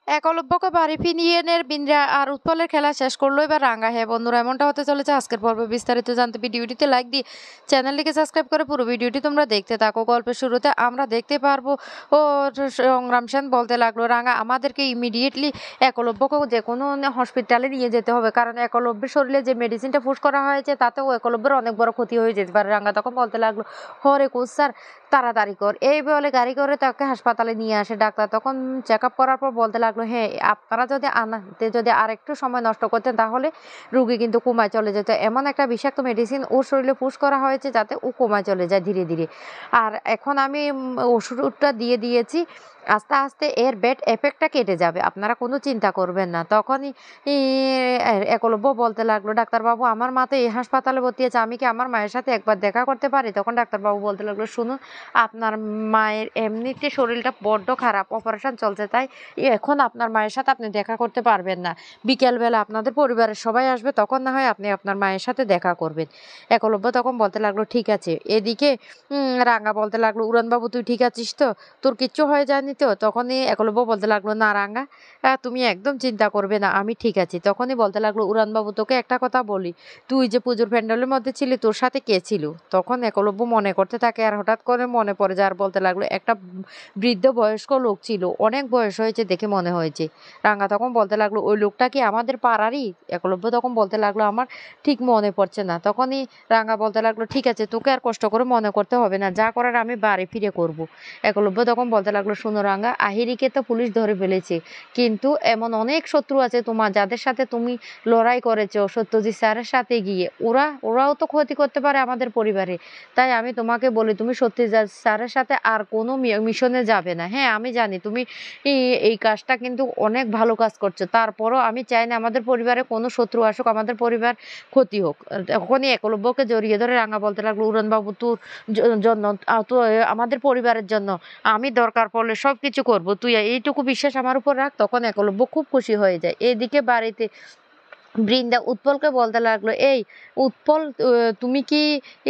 একলব্যকে বাড়ি ফিরিয়ে এনে বিন্দ্রা আর উৎপলের খেলা শেষ করলো এবার রাঙ্গা। হ্যাঁ বন্ধুরা, এমনটা হতে চলেছে আজকের পর্বে। বিস্তারিত জানতে ভিডিওটিতে লাইক দিয়ে চ্যানেলটিকে সাবস্ক্রাইব করে পুরো ভিডিওটি তোমরা দেখতে থাকো। গল্পের শুরুতে আমরা দেখতে পারবো ও সংগ্রাম সেন বলতে লাগলো, রাঙ্গা আমাদেরকে ইমিডিয়েটলি একলব্যকে যে কোনো হসপিটালে নিয়ে যেতে হবে, কারণ একলব্যের শরীরে যে মেডিসিনটা পুশ করা হয়েছে তাতেও একলব্যের অনেক বড় ক্ষতি হয়ে যেতে পারে। রাঙ্গা তখন বলতে লাগলো, হরে কোচ স্যার তাড়াতাড়ি কর। এই বলে গাড়ি করে তাকে হাসপাতালে নিয়ে আসে ডাক্তার। তখন চেক আপ করার পর বলতে লাগলো, হ্যাঁ আপনারা যদি আর একটু সময় নষ্ট করতেন তাহলে রুগী কিন্তু কোমায় চলে যেত। এমন একটা বিষাক্ত মেডিসিন ওর শরীরে পুশ করা হয়েছে যাতে ও কোমায় চলে যায় ধীরে ধীরে। আর এখন আমি ওষুধটা দিয়ে দিয়েছি, আস্তে আস্তে এর ব্যাড এফেক্টটা কেটে যাবে, আপনারা কোনো চিন্তা করবেন না। তখনই একলব্য বলতে লাগলো, ডাক্তারবাবু আমার মা তো এই হাসপাতালে ভর্তি আছে, আমি কি আমার মায়ের সাথে একবার দেখা করতে পারি? তখন ডাক্তারবাবু বলতে লাগলো, শুনুন আপনার মায়ের এমনিতে শরীরটা বড্ড খারাপ, অপারেশন চলছে, তাই এখন আপনার মায়ের সাথে আপনি দেখা করতে পারবেন না। বিকেলবেলা আপনাদের পরিবারের সবাই আসবে, তখন না হয় আপনি আপনার মায়ের সাথে দেখা করবেন। একলব্য তখন বলতে লাগলো, ঠিক আছে। এদিকে রাঙ্গা বলতে লাগলো, উড়ানবাবু তুই ঠিক আছিস তো? তোর কিচ্ছু হয়ে যায়নি তো? তখনই একলব্য বলতে লাগলো, না রাঙ্গা তুমি একদম চিন্তা করবে না, আমি ঠিক আছি। তখনই বলতে লাগলো, উড়ানবাবু তোকে একটা কথা বলি, তুই যে পুজোর প্যান্ডেলের মধ্যে ছিলি তোর সাথে কে ছিল? তখন একলব্য মনে করতে থাকে আর হঠাৎ করে মনে পড়ে যায় আর বলতে লাগলো, একটা বৃদ্ধ বয়স্ক লোক ছিল, অনেক বয়স হয়েছে দেখে মনে হয়েছে। রাঙ্গা তখন বলতে লাগলো, ওই লোকটা কি আমাদের পাড়ারই? একলব্য তখন বলতে লাগলো, আমার ঠিক মনে পড়ছে না। তখনই রাঙ্গা বলতে লাগলো, ঠিক আছে তোকে আর কষ্ট করে মনে করতে হবে না, যা করার আমি বাড়ি ফিরে করব। একলব্য তখন বলতে লাগলো, শুনো রাঙ্গা, আহিরিকে তো পুলিশ ধরে ফেলেছে, কিন্তু এমন অনেক শত্রু আছে তোমার যাদের সাথে তুমি লড়াই করেছো সত্যজিৎ স্যারের সাথে গিয়ে, ওরাও তো ক্ষতি করতে পারে আমাদের পরিবারে। তাই আমি তোমাকে বলি, তুমি সত্যজিৎ স্যারের সাথে আর কোনো মিশনে যাবে না। হ্যাঁ আমি জানি তুমি এই কাজটা কিন্তু অনেক ভালো কাজ করছো, তারপরও আমি চাই না আমাদের পরিবারে কোনো শত্রু আসুক, আমাদের পরিবার ক্ষতি হোক। তখনই একলব্যকে জড়িয়ে ধরে রাঙা বলতে লাগলো, উড়নবাবু তোর জন্য তো আমাদের পরিবারের জন্য আমি দরকার পড়লে সব কিছু করবো, তুই এইটুকু বিশ্বাস আমার উপর রাখ। তখন একলব্য খুব খুশি হয়ে যায়। এদিকে বাড়িতে বৃন্দা উৎপলকে বলতে লাগলো, এই উৎপল তুমি কি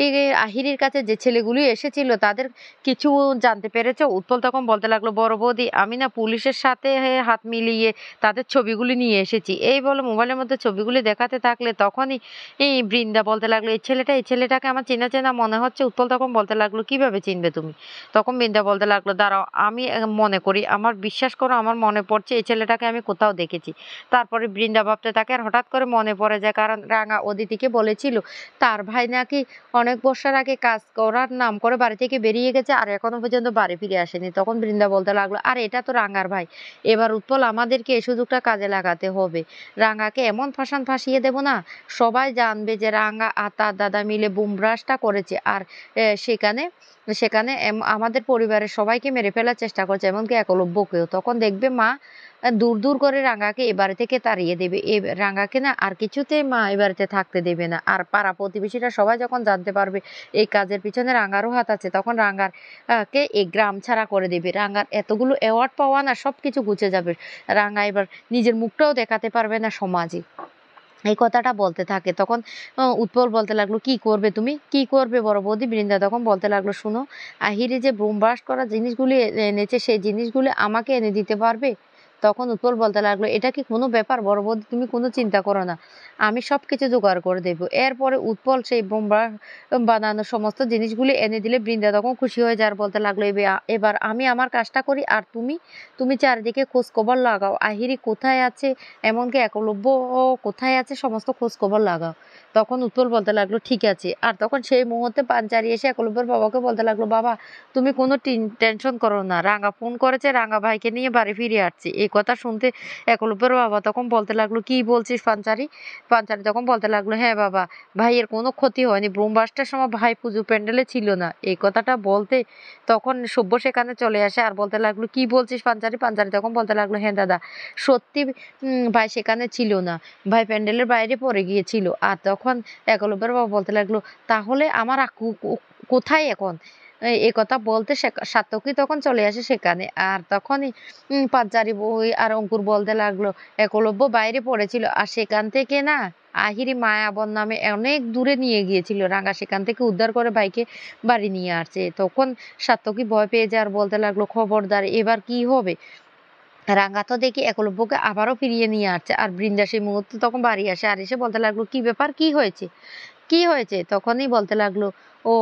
এই আহিরির কাছে যে ছেলেগুলি এসেছিল তাদের কিছু জানতে পেরেছো? উৎপল তখন বলতে লাগলো, বড় বৌদি আমি না পুলিশের সাথে হাত মিলিয়ে তাদের ছবিগুলি নিয়ে এসেছি। এই বলে মোবাইলের মধ্যে ছবিগুলি দেখাতে থাকলে তখনই এই বৃন্দা বলতে লাগলো, এই ছেলেটাকে আমার চেনা চেনা মনে হচ্ছে। উৎপল তখন বলতে লাগলো, কিভাবে চিনবে তুমি? তখন বৃন্দা বলতে লাগলো, দাঁড়াও আমি মনে করি, আমার বিশ্বাস করো আমার মনে পড়ছে এই ছেলেটাকে আমি কোথাও দেখেছি। তারপরে বৃন্দা ভাবতে থাকে আর হঠাৎ করে মনে পড়ে যায়, কারণ রাঙা অদিতিকে বলেছিল তার ভাই নাকি অনেক বছর আগে কাজ করার নাম করে বাড়ি থেকে বেরিয়ে গেছে আর এখনো পর্যন্ত বাড়ি ফিরে আসেনি। তখন বৃন্দা বলতে লাগলো, আর এটা তো রাঙার ভাই, এবার উৎপল আমাদেরকে এই সুযোগটা কাজে লাগাতে হবে। রাঙাকে এমন ফাঁসিয়ে দেব না, সবাই জানবে যে রাঙা আর তার দাদা মিলে বুমব্রাশটা করেছে, আর সেখানে সেখানে আমাদের পরিবারের সবাইকে মেরে ফেলার চেষ্টা করছে, এমনকি একলব্যকেও। তখন দেখবে মা দূর দূর করে রাঙাকে এ বাড়ি থেকে তাড়িয়ে দেবে। রাঙাকে না আর কিছুতেই মা এ বাড়িতে থাকতে দেবে না। আর পাড়া প্রতিবেশীরা সবাই যখন জানতে পারবে এই কাজের পিছনে রাঙারও হাত আছে, তখন রাঙার কে এই গ্রাম ছাড়া করে দেবে। রাঙার এতগুলো অ্যাওয়ার্ড পাওয়া না সবকিছু ঘুচে যাবে। রাঙা এবার নিজের মুখটাও দেখাতে পারবে না সমাজে। এই কথাটা বলতে থাকে। তখন উৎপল বলতে লাগলো, কি করবে তুমি? কি করবে বড় বৌদি? বৃন্দা তখন বলতে লাগলো, শুনো, আহিরি যে ব্রুম ব্রাশ করা জিনিসগুলি এনেছে সেই জিনিসগুলি আমাকে এনে দিতে পারবে? তখন উৎপল বলতে লাগলো, এটা কি কোনো ব্যাপার বড় বৌদি, তুমি কোনো চিন্তা করো না, আমি সব কিছু জোগাড় করে দেবো। এরপরে উৎপল সেই ব্রুম ব্রাশ বানানো সমস্ত জিনিসগুলি এনে দিলে বৃন্দা তখন খুশি হয়ে যায় আর বলতে লাগলো, এবার আমি আমার কাজটা করি আর তুমি তুমি চারিদিকে খোঁজ খবর লাগাও, আহিরি কোথায় আছে, এমনকি একলব্য কোথায় আছে সমস্ত খোঁজ খবর লাগাও। তখন উৎপল বলতে লাগলো, ঠিক আছে। আর তখন সেই মুহূর্তে পাঞ্চারি এসে একলব্যের বাবাকে বলতে লাগলো, বাবা তুমি কোনো টেনশন করো না, রাঙা ফোন করেছে, রাঙা ভাইকে নিয়ে বাড়ি ফিরে আসছে। এই কথা শুনতে একলব্যের বাবা তখন বলতে লাগলো, কি বলছিস পাঞ্চারি? পাঞ্চারি তখন বলতে লাগলো, হ্যাঁ বাবা, ভাইয়ের কোনো ক্ষতি হয়নি, ব্রহ্মাস্ত্রের সময় ভাই পুজো প্যান্ডেলে ছিল না। এই কথাটা বলতে তখন সভ্য সেখানে চলে আসে আর বলতে লাগলো, কি বলছিস পাঞ্চারি? পাঞ্চারি তখন বলতে লাগলো, হ্যাঁ দাদা সত্যি ভাই সেখানে ছিল না, ভাই প্যান্ডেলের বাইরে পড়ে গিয়েছিল। আর তখন একলব্যের বাবা বলতে লাগলো, তাহলে আমার আকু কোথায় এখন? এই কথা বলতে সাত্তকী তখন চলে আসে সেখানে। আর তখনই পাঁচজারি বই আর অঙ্কুর বলতে লাগলো, একলব্য বাইরে পড়েছিল আর সেখান থেকে না আহিরি মায়াবন নামে অনেক দূরে নিয়ে গিয়েছিল, রাঙা সেখান থেকে উদ্ধার করে ভাইকে বাড়ি নিয়ে আসছে। তখন সাত্তকী ভয় পেয়ে যায় আর বলতে লাগলো, খবরদার এবার কি হবে? রাঙা তো দেখি একলব্যকে আবারও ফিরিয়ে নিয়ে আসছে। আর বৃন্দা সেই মুহূর্তে তখন বাড়ি আসে। আর এসে বলতে লাগলো, "কি ব্যাপার? কি হয়েছে? কি হয়েছে?" তখনই বলতে লাগলো, "ও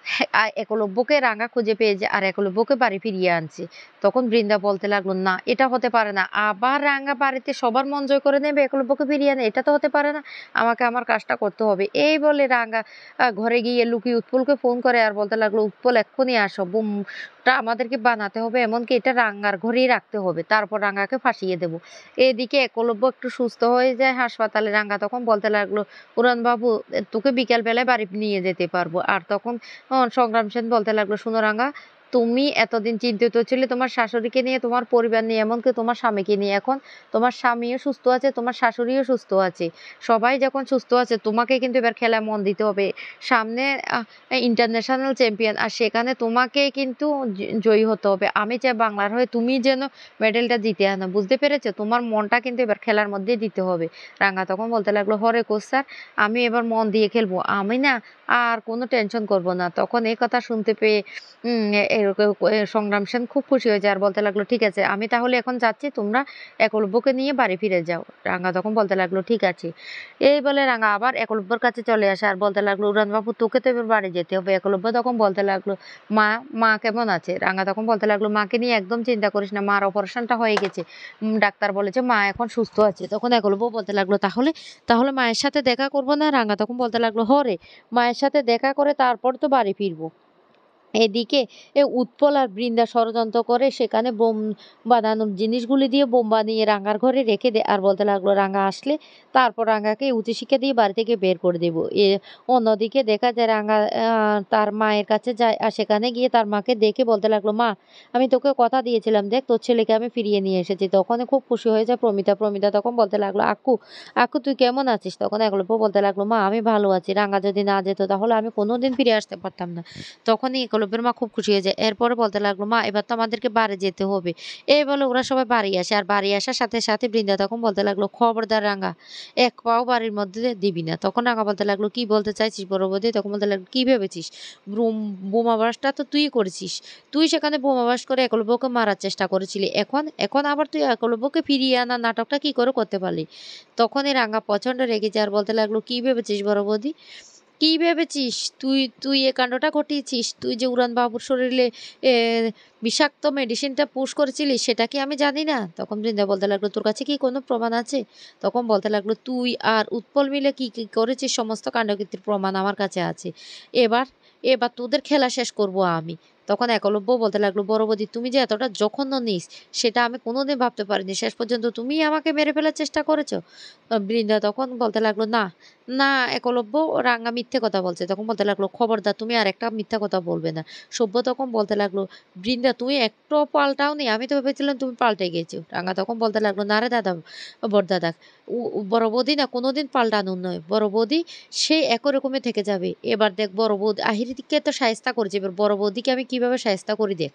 হ্যাঁ, একলব্যকে রাঙা খুঁজে পেয়েছে আর একলব্যকে বাড়ি ফিরিয়ে আনছে।" তখন বৃন্দা বলতে লাগলো, "না, এটা হতে পারে না। আবার রাঙা বাড়িতে সবার মন জয় করে নেবে, একলব্যকে ফিরিয়ে আনে? এটা তো হতে পারে না। আমাকে আমার কাজটা করতে হবে।" এই বলে রাঙা ঘরে গিয়ে লুকিয়ে উৎপলকে ফোন করে আর বলতে লাগলো, "উৎপল এক্ষুনি আসো। বোমটা আমাদেরকে বানাতে হবে। এমনকি এটা রাঙার ঘরেই রাখতে হবে। তারপর রাঙাকে ফাঁসিয়ে দেব।" এদিকে একলব্য একটু সুস্থ হয়ে যায় হাসপাতালে। রাঙা তখন বলতে লাগলো, "উড়ানবাবু, তোকে বিকেল বেলায় বাড়ি নিয়ে যেতে পারবো।" আর তখন সংগ্রাম সেন বলতে লাগলো, "শোনো রাঙা, তুমি এতদিন চিন্তিত ছিলে তোমার শাশুড়িকে নিয়ে, তোমার পরিবার নিয়ে, এমনকি তোমার স্বামীকে নিয়ে। এখন তোমার স্বামীও সুস্থ আছে, তোমার শাশুড়িও সুস্থ আছে। সবাই যখন সুস্থ আছে, তোমাকে কিন্তু এবার খেলায় মন দিতে হবে। সামনে আহ ইন্টারন্যাশনাল চ্যাম্পিয়ন, আর সেখানে তোমাকে কিন্তু জয়ী হতে হবে। আমি চাই বাংলার হয়ে তুমি যেন মেডেলটা জিতে আনো। বুঝতে পেরেছো? তোমার মনটা কিন্তু এবার খেলার মধ্যে দিতে হবে।" রাঙা তখন বলতে লাগলো, "হরে কোচ স্যার, আমি এবার মন দিয়ে খেলবো। আমি না আর কোনো টেনশন করব না।" তখন এই কথা শুনতে পেয়ে সংগ্রাম সেন খুব খুশি হয়ে যায় আর বলতে লাগলো, "ঠিক আছে, আমি তাহলে এখন যাচ্ছি। তোমরা একলব্যকে নিয়ে বাড়ি ফিরে যাও।" রাঙা তখন বলতে লাগলো, "ঠিক আছে।" এই বলে রাঙা আবার একলব্যর কাছে চলে আসে আর বলতে লাগলো, "উড়ানবাবু, তোকে তো এবার বাড়ি যেতে হবে।" একলব্য তখন বলতে লাগলো, "মা, মা কেমন আছে?" রাঙা তখন বলতে লাগলো, "মাকে নিয়ে একদম চিন্তা করিস না। মার অপারেশনটা হয়ে গেছে। ডাক্তার বলেছে মা এখন সুস্থ আছে।" তখন একলব্য বলতে লাগলো, "তাহলে তাহলে মায়ের সাথে দেখা করব না?" রাঙা তখন বলতে লাগলো, "হরে, মায়ের সাথে দেখা করে তারপর তো বাড়ি ফিরবো।" এদিকে উৎপল আর বৃন্দা ষড়যন্ত্র করে সেখানে বোম বানানোর জিনিসগুলি দিয়ে বোম বানিয়ে রাঙার ঘরে রেখে দেয় আর বলতে লাগলো, "রাঙা আসলে তারপর রাঙাকে উচ্চশিক্ষা দিয়ে বাড়ি থেকে বের করে দেব।" অন্যদিকে দেখা যায় রাঙা তার মায়ের কাছে যায় আর সেখানে গিয়ে তার মাকে দেখে বলতে লাগলো, "মা, আমি তোকে কথা দিয়েছিলাম, দেখ তোর ছেলেকে আমি ফিরিয়ে নিয়ে এসেছি।" তখন খুব খুশি হয়ে যায় প্রমিতা। প্রমিতা তখন বলতে লাগলো, "আক্কু, আক্কু তুই কেমন আছিস?" তখন একলব্য বলতে লাগলো, "মা, আমি ভালো আছি। রাঙা যদি না যেত তাহলে আমি কোনোদিন ফিরে আসতে পারতাম না।" তখনই একলব্যের মা খুব খুশি হয়ে যায়। এরপরে বলতে লাগলো, "মা, এবার তো আমাদেরকে বাড়ি যেতে হবে।" এই বলে ওরা সবাই বাড়ি আসে। আর বাড়ি আসার সাথে সাথে বৃন্দা তখন বলতে লাগলো, "খবরদার রাঙা, এক পাও বাড়ির মধ্যে দিবি না।" তখন রাঙা বলতে লাগলো, "কি বলতে চাইছিস বড় বৌদি?" তখন বলতে লাগলো, "কি ভেবেছিস? বোমা বাসটা তো তুই করেছিস। তুই সেখানে বোমা বাস করে একলব্যকে মারার চেষ্টা করেছিলি। এখন এখন আবার তুই একলব্যকে ফিরিয়ে আনার নাটকটা কি করে করতে পারলি?" তখনই রাঙা প্রচন্ড রেগে যায় আর বলতে লাগলো, "কি ভেবেছিস বড় বৌদি? কি ভেবেছিস? তুই তুই এ কাণ্ডটা ঘটিয়েছিস? তুই যে উড়ানবাবুর শরীরে এ বিষাক্ত মেডিসিনটা পুশ করেছিলিস সেটা কি আমি জানি না?" তখন বৃন্দা বলতে লাগলো, "তোর কাছে কি কোনো প্রমাণ আছে?" তখন বলতে লাগলো, "তুই আর উৎপল মিলে কি, কি করেছিস সমস্ত কাণ্ডকীর্তির প্রমাণ আমার কাছে আছে। এবার এবার তোদের খেলা শেষ করব আমি।" তখন একলব্য বলতে লাগলো, "বড় বৌদি, তুমি যে এতটা জঘন্য নিস সেটা আমি কোনোদিন ভাবতে পারিনি। শেষ পর্যন্ত তুমিই আমাকে মেরে ফেলার চেষ্টা করেছ?" বৃন্দা তখন বলতে লাগলো, "না, না একলব্য, রাঙা মিথ্যে কথা বলছে।" তখন বলতে লাগলো, "খবরদার, তুমি আরেকটা মিথ্যা কথা বলবে না।" সভ্য তখন বলতে লাগলো, "বৃন্দা, তুমি একটুও পাল্টাওনি। আমি তো ভেবেছিলাম তুমি পাল্টে গেছো।" রাঙা তখন বলতে লাগলো, "না রে দাদা, বড়দাদা, বড় বৌদি না কোনোদিন পাল্টানোর নয়। বড় বৌদি সেই একই রকমই থেকে যাবে। এবার দেখ বড় বৌদি আহিরিদিকে তো শায়েস্তা করেছে। এবার বড় বৌদিকে আমি কিভাবে শায়েস্তা করি দেখ।"